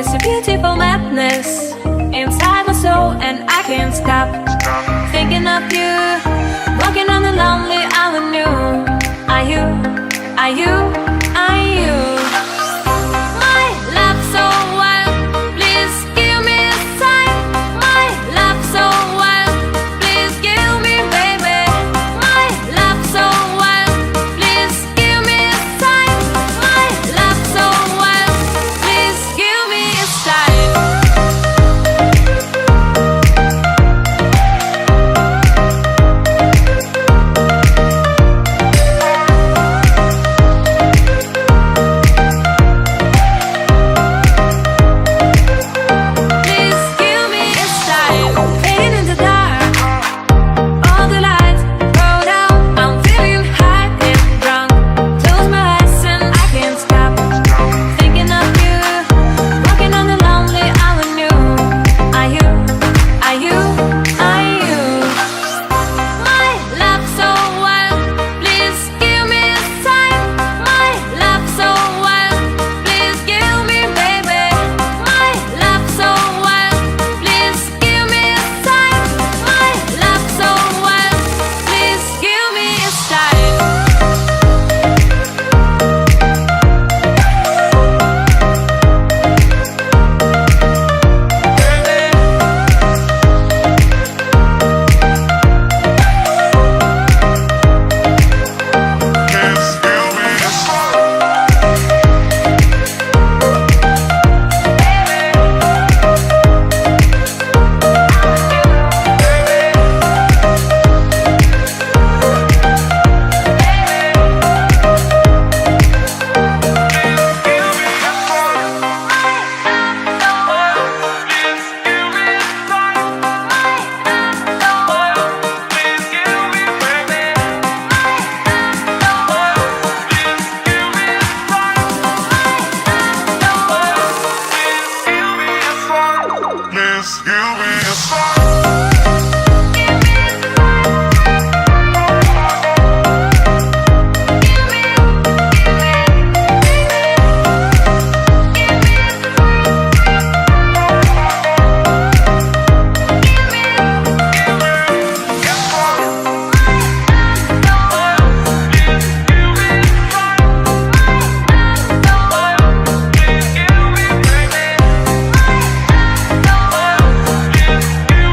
There's a beautiful madness inside my soul, and I can't stop thinking of you. Walking on the lonely avenue. Are you, are you, are you my love so wild? Please give me a sign. My love so wild. Please give me, baby. My love so wild. Please give me a sign. My love so wild. Please give me a sign. Please give me a sign. Fading in the dark, all the lights go down. I'm feeling high and drunk. Close my eyes and I can't stop thinking of you. Walking on the lonely avenue. Are you, are you, are you my love so wild? Please give me a sign. My love so wild. Please give me, baby. My love so wild. Please give me a sign. My love so wild. Please give me a sign. Please give me a sign. Please give me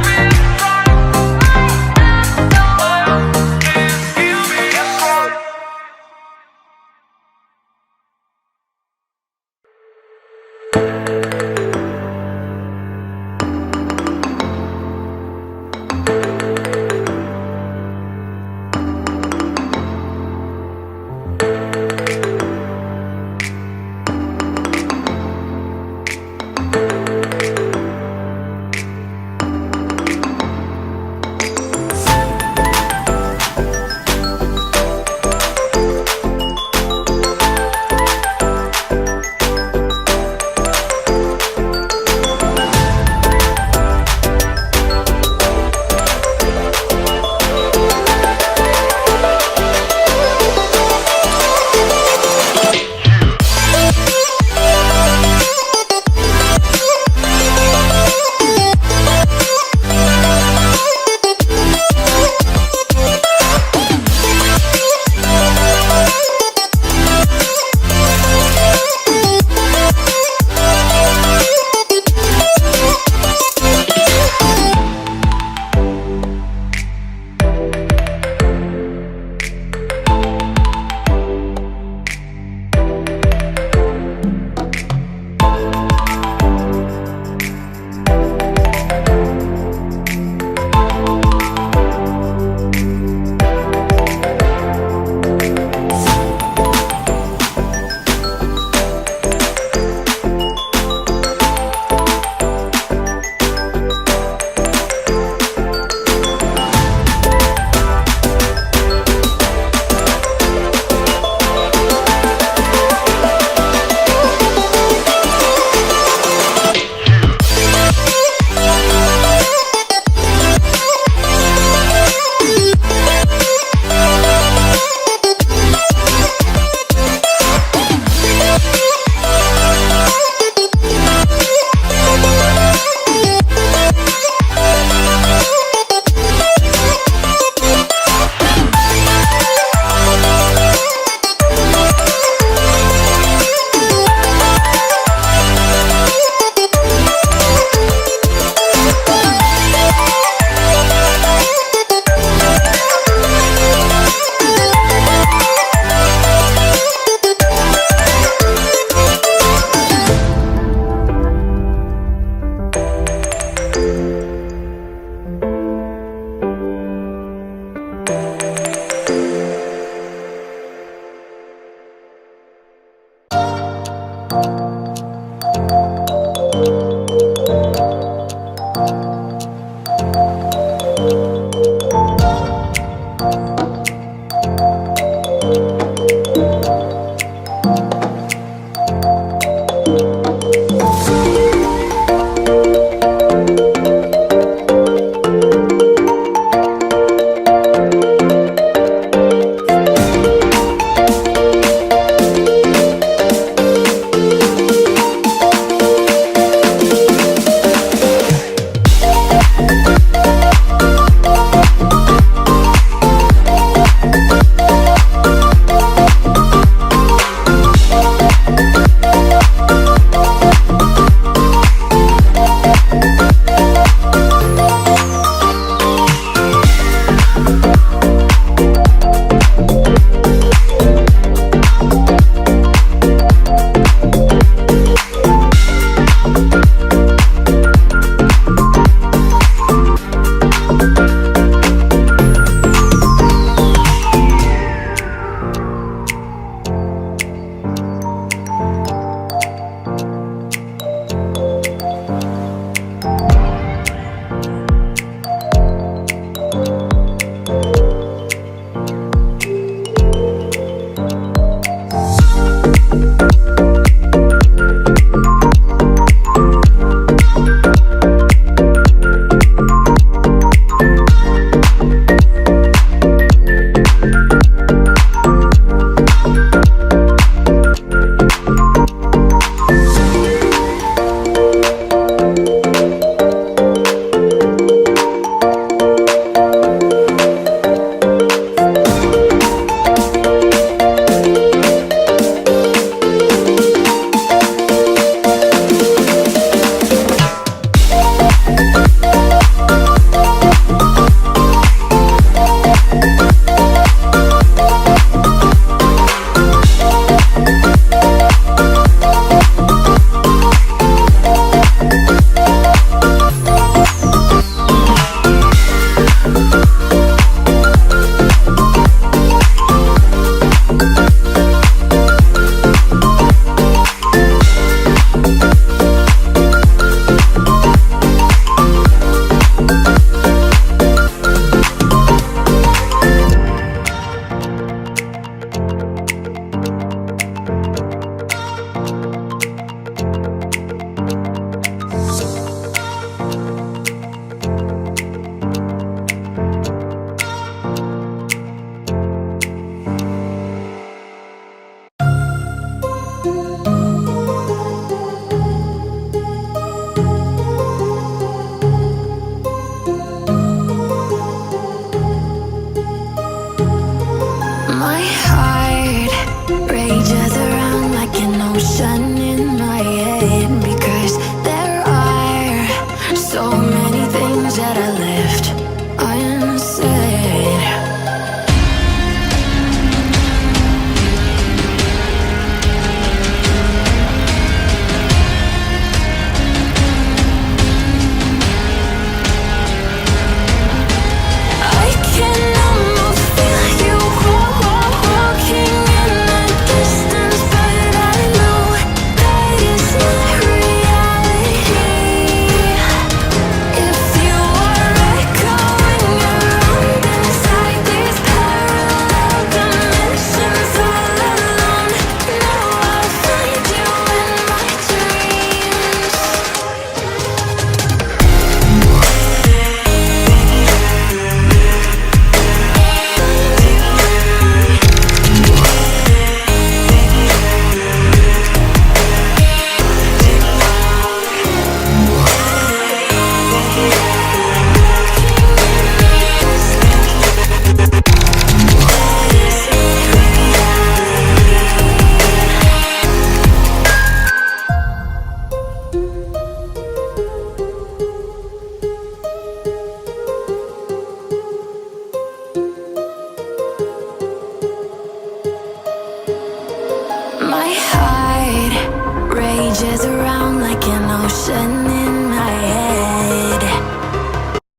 changes around like an ocean.